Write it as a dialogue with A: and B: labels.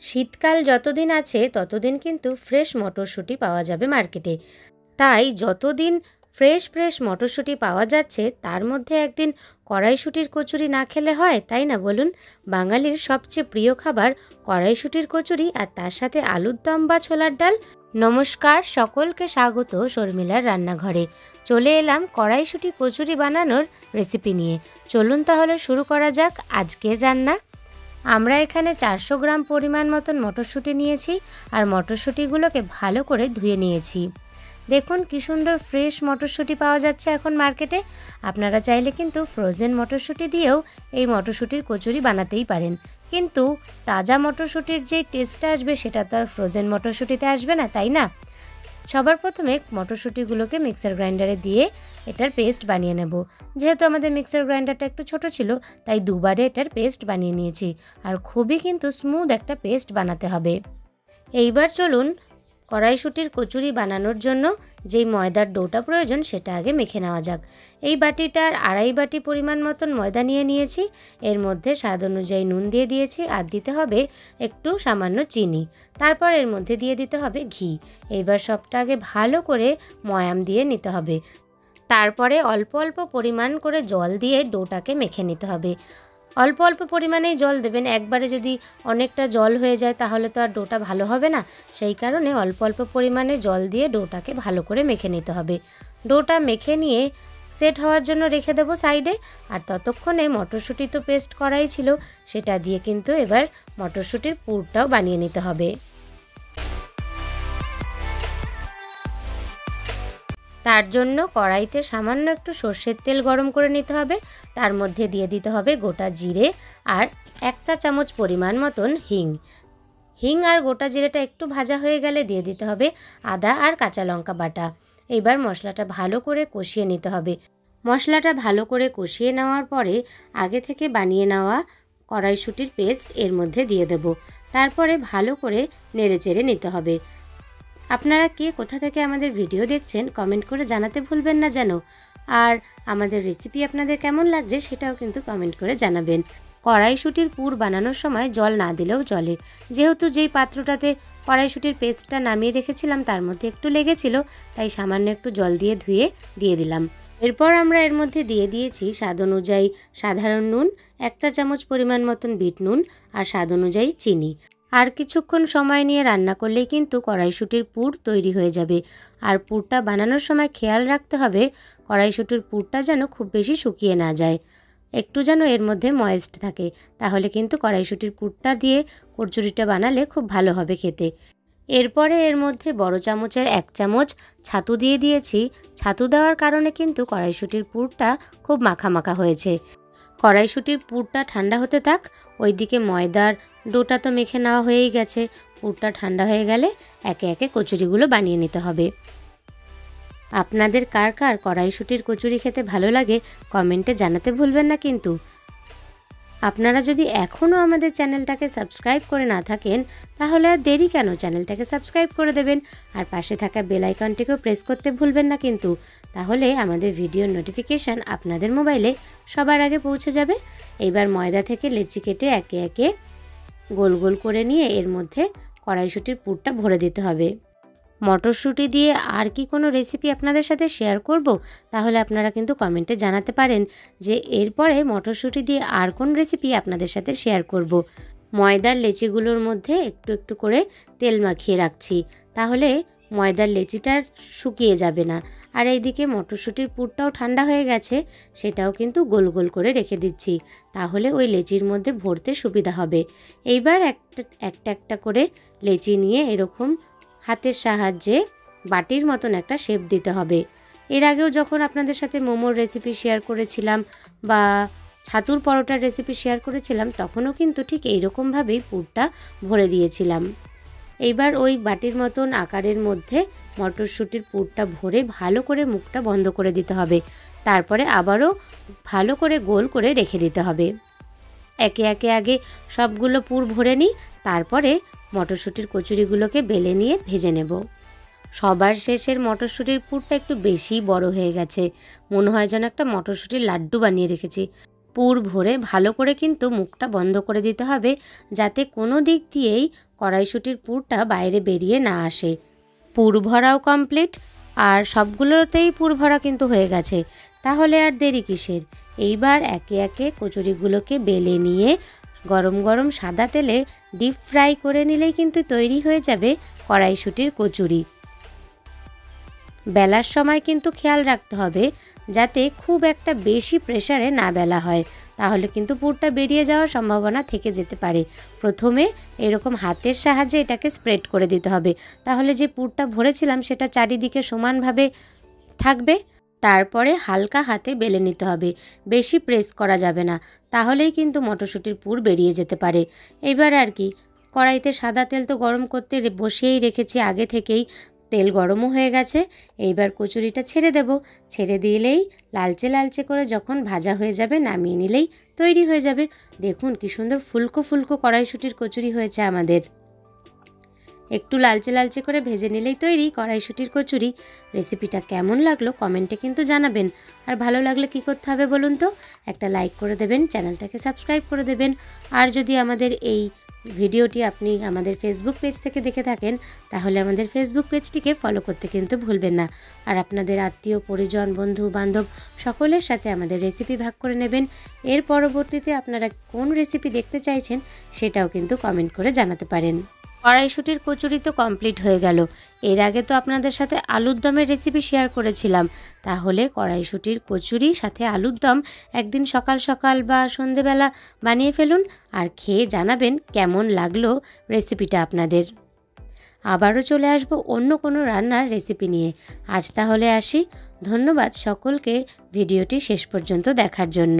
A: শীতকাল যতদিন আছে ততদিন কিন্তু ফ্রেশ মটরশুঁটি পাওয়া যাবে মার্কেটে। তাই যতদিন ফ্রেশ মটরশুঁটি পাওয়া যাচ্ছে তার মধ্যে একদিন কড়াইশুঁটির কচুরি না খেলে হয়, তাই না বলুন? বাঙালির সবচেয়ে প্রিয় খাবার কড়াইশুঁটির কচুরি, আর তার সাথে আলুর দম বা ছোলার ডাল। নমস্কার, সকলকে স্বাগত শর্মিলার রান্নাঘরে। চলে এলাম কড়াইশুঁটি কচুরি বানানোর রেসিপি নিয়ে। চলুন তাহলে শুরু করা যাক আজকের রান্না। আমরা এখানে 400 গ্রাম পরিমাণ মতন মটরশুঁটি নিয়েছি, আর মটরশুঁটিগুলোকে ভালো করে ধুয়ে নিয়েছি। দেখুন কি সুন্দর ফ্রেশ মটরশুঁটি পাওয়া যাচ্ছে এখন মার্কেটে। আপনারা চাইলে কিন্তু ফ্রোজেন মটরশুঁটি দিয়েও এই মটরশুঁটির কচুরি বানাতেই পারেন, কিন্তু তাজা মটরশুঁটির যেই টেস্টটা আসবে সেটা তো আর ফ্রোজেন মটরশুঁটিতে আসবে না, তাই না? সবার প্রথমে মটরশুঁটিগুলোকে মিক্সার গ্রাইন্ডারে দিয়ে এটার পেস্ট বানিয়ে নেব। যেহেতু আমাদের মিক্সার গ্রাইন্ডারটা একটু ছোট ছিল, তাই দুবারে এটার পেস্ট বানিয়ে নিয়েছি, আর খুবই কিন্তু স্মুথ একটা পেস্ট বানাতে হবে। এইবার চলুন কড়াইশুঁটির কচুরি বানানোর জন্য যেই ময়দার ডোটা প্রয়োজন সেটা আগে মেখে নেওয়া যাক। এই বাটিটার 2.5 বাটি পরিমাণ মতন ময়দা নিয়ে নিয়েছি। এর মধ্যে স্বাদ অনুযায়ী নুন দিয়ে দিয়েছি, আর দিতে হবে একটু সামান্য চিনি। তারপর এর মধ্যে দিয়ে দিতে হবে ঘি। এইবার সবটা আগে ভালো করে ময়াম দিয়ে নিতে হবে। তারপরে অল্প অল্প পরিমাণ করে জল দিয়ে ডোটাকে মেখে নিতে হবে। অল্প অল্প পরিমাণেই জল দেবেন, একবারে যদি অনেকটা জল হয়ে যায় তাহলে তো আর ডোটা ভালো হবে না। সেই কারণে অল্প অল্প পরিমাণে জল দিয়ে ডোটাকে ভালো করে মেখে নিতে হবে। ডোটা মেখে নিয়ে সেট হওয়ার জন্য রেখে দেবো সাইডে। আর ততক্ষণে মটরশুঁটি তো পেস্ট করাই ছিল, সেটা দিয়ে কিন্তু এবার মটরশুঁটির পুরটাও বানিয়ে নিতে হবে। তার জন্য কড়াইতে সামান্য একটু সর্ষের তেল গরম করে নিতে হবে। তার মধ্যে দিয়ে দিতে হবে গোটা জিরে আর 1 চা চামচ পরিমাণ মতন হিং আর গোটা জিরেটা একটু ভাজা হয়ে গেলে দিয়ে দিতে হবে আদা আর কাঁচা লঙ্কা বাটা। এবার মশলাটা ভালো করে কষিয়ে নিতে হবে। মশলাটা ভালো করে কষিয়ে নেওয়ার পরে আগে থেকে বানিয়ে নেওয়া কড়াইশুঁটির পেস্ট এর মধ্যে দিয়ে দেব। তারপরে ভালো করে নেড়েচেড়ে নিতে হবে। আপনারা কে কোথা থেকে আমাদের ভিডিও দেখছেন কমেন্ট করে জানাতে ভুলবেন না যেন। আর আমাদের রেসিপি আপনাদের কেমন লাগছে সেটাও কিন্তু কমেন্ট করে জানাবেন। কড়াইশুঁটির পুর বানানোর সময় জল না দিলেও চলে, যেহেতু যেই পাত্রটাতে কড়াইশুঁটির পেস্টটা নামিয়ে রেখেছিলাম তার মধ্যে একটু লেগেছিল, তাই সামান্য একটু জল দিয়ে ধুয়ে দিয়ে দিলাম। এরপর আমরা এর মধ্যে দিয়ে দিয়েছি স্বাদ অনুযায়ী সাধারণ নুন, 1 চা চামচ পরিমাণ মতন বিট নুন আর স্বাদ অনুযায়ী চিনি। আর কিছুক্ষণ সময় নিয়ে রান্না করলেই কিন্তু কড়াইশুঁটির পুর তৈরি হয়ে যাবে। আর পুরটা বানানোর সময় খেয়াল রাখতে হবে কড়াইশুঁটির পুরটা যেন খুব বেশি শুকিয়ে না যায়, একটু যেন এর মধ্যে ময়েস্ট থাকে, তাহলে কিন্তু কড়াইশুঁটির পুরটা দিয়ে কচুরিটা বানালে খুব ভালো হবে খেতে। এরপরে এর মধ্যে বড় চামচের 1 চামচ ছাতু দিয়ে দিয়েছি। ছাতু দেওয়ার কারণে কিন্তু কড়াইশুঁটির পুরটা খুব মাখা মাখা হয়েছে। কড়াইশুঁটির পুরটা ঠান্ডা হতে থাক। ওইদিকে ময়দার ডোটা তো মেখে নেওয়া হয়েই গেছে। পুরটা ঠান্ডা হয়ে গেলে একে একে কচুরিগুলো বানিয়ে নিতে হবে। আপনাদের কার কার কড়াইশুঁটির কচুরি খেতে ভালো লাগে কমেন্টে জানাতে ভুলবেন না কিন্তু। আপনারা যদি এখনও আমাদের চ্যানেলটাকে সাবস্ক্রাইব করে না থাকেন তাহলে আর দেরি কেন, চ্যানেলটাকে সাবস্ক্রাইব করে দেবেন। আর পাশে থাকা বেল আইকনটিকেও প্রেস করতে ভুলবেন না কিন্তু, তাহলে আমাদের ভিডিওর নোটিফিকেশান আপনাদের মোবাইলে সবার আগে পৌঁছে যাবে। এইবার ময়দা থেকে লেচি কেটে একে একে গোল গোল করে নিয়ে এর মধ্যে কড়াইশুঁটির পুরটা ভরে দিতে হবে। মটরশুঁটি দিয়ে আর কি কোনো রেসিপি আপনাদের সাথে শেয়ার করব, তাহলে আপনারা কিন্তু কমেন্টে জানাতে পারেন যে এরপরে মটরশুঁটি দিয়ে আর কোন রেসিপি আপনাদের সাথে শেয়ার করব। ময়দার লেচিগুলোর মধ্যে একটু একটু করে তেল মাখিয়ে রাখছি, তাহলে ময়দার লেচিটা শুকিয়ে যাবে না। আর এইদিকে মটরশুঁটির পুরটাও ঠান্ডা হয়ে গেছে, সেটাও কিন্তু গোল গোল করে রেখে দিচ্ছি, তাহলে ওই লেচির মধ্যে ভরতে সুবিধা হবে। এইবার একটা একটা করে লেচি নিয়ে এরকম হাতের সাহায্যে বাটির মতন একটা শেপ দিতে হবে। এর আগেও যখন আপনাদের সাথে মোমোর রেসিপি শেয়ার করেছিলাম বা ছাতুর পরোটার রেসিপি শেয়ার করেছিলাম, তখনও কিন্তু ঠিক এইরকমভাবেই পুরটা ভরে দিয়েছিলাম। এইবার ওই বাটির মতন আকারের মধ্যে মটরশুঁটির পুরটা ভরে ভালো করে মুখটা বন্ধ করে দিতে হবে। তারপরে আবারও ভালো করে গোল করে রেখে দিতে হবে। একে একে আগে সবগুলো পুর ভরে নিই, তারপরে মটরশুঁটির কচুরিগুলোকে বেলে নিয়ে ভেজে নেব। সবার শেষের মটরশুঁটির পুরটা একটু বেশি বড় হয়ে গেছে, মনে হয় যেন একটা মটরশুঁটির লাড্ডু বানিয়ে রেখেছি। পুর ভরে ভালো করে কিন্তু মুখটা বন্ধ করে দিতে হবে, যাতে কোনো দিক দিয়েই কড়াইশুঁটির পুরটা বাইরে বেরিয়ে না আসে। পুর ভরাও কমপ্লিট, আর সবগুলোতেই পুর ভরা কিন্তু হয়ে গেছে। তাহলে আর দেরি কিসের? এইবার একে একে কচুরিগুলোকে বেলে নিয়ে গরম গরম সাদা তেলে ডিপ ফ্রাই করে নিলেই কিন্তু তৈরি হয়ে যাবে কড়াইশুঁটির কচুরি। বেলার সময় কিন্তু খেয়াল রাখতে হবে যাতে খুব একটা বেশি প্রেসারে না বেলা হয়, তাহলে কিন্তু পুরটা বেরিয়ে যাওয়ার সম্ভাবনা থেকে যেতে পারে। প্রথমে এরকম হাতের সাহায্যে এটাকে স্প্রেড করে দিতে হবে, তাহলে যে পুরটা ভরেছিলাম সেটা চারিদিকে সমানভাবে থাকবে। তারপরে হালকা হাতে বেলে নিতে হবে, বেশি প্রেস করা যাবে না, তাহলেই কিন্তু মটরশুঁটির পুর বেরিয়ে যেতে পারে। এবার আর কি, কড়াইতে সাদা তেল তো গরম করতে বসিয়েই রেখেছি আগে থেকেই, তেল গরমও হয়ে গেছে। এইবার কচুরিটা ছেড়ে দেব, ছেড়ে দিলেই লালচে লালচে করে যখন ভাজা হয়ে যাবে নামিয়ে নিলেই তৈরি হয়ে যাবে। দেখুন কি সুন্দর ফুলকো ফুলকো কড়াইশুঁটির কচুরি হয়েছে আমাদের। একটু লালচে লালচে করে ভেজে নিলেই তৈরি কড়াইশুঁটির কচুরি। রেসিপিটা কেমন লাগলো কমেন্টে কিন্তু জানাবেন। আর ভালো লাগলে কি করতে হবে বলুন তো? একটা লাইক করে দেবেন, চ্যানেলটাকে সাবস্ক্রাইব করে দেবেন। আর যদি আমাদের এই ভিডিওটি আপনি আমাদের ফেসবুক পেজ থেকে দেখে থাকেন, তাহলে আমাদের ফেসবুক পেজটিকে ফলো করতে কিন্তু ভুলবেন না। আর আপনাদের আত্মীয় পরিজন বন্ধু বান্ধব সকলের সাথে আমাদের রেসিপি ভাগ করে নেবেন। এর পরবর্তীতে আপনারা কোন রেসিপি দেখতে চাইছেন সেটাও কিন্তু কমেন্ট করে জানাতে পারেন। কড়াইশুঁটির কচুরি তো কমপ্লিট হয়ে গেল। এর আগে তো আপনাদের সাথে আলুর দমের রেসিপি শেয়ার করেছিলাম, তাহলে কড়াইশুঁটির কচুরি সাথে আলুর দম একদিন সকাল সকাল বা সন্ধেবেলা বানিয়ে ফেলুন, আর খেয়ে জানাবেন কেমন লাগলো রেসিপিটা আপনাদের। আবারও চলে আসবো অন্য কোনো রান্নার রেসিপি নিয়ে। আজ তাহলে আসি। ধন্যবাদ সকলকে ভিডিওটি শেষ পর্যন্ত দেখার জন্য।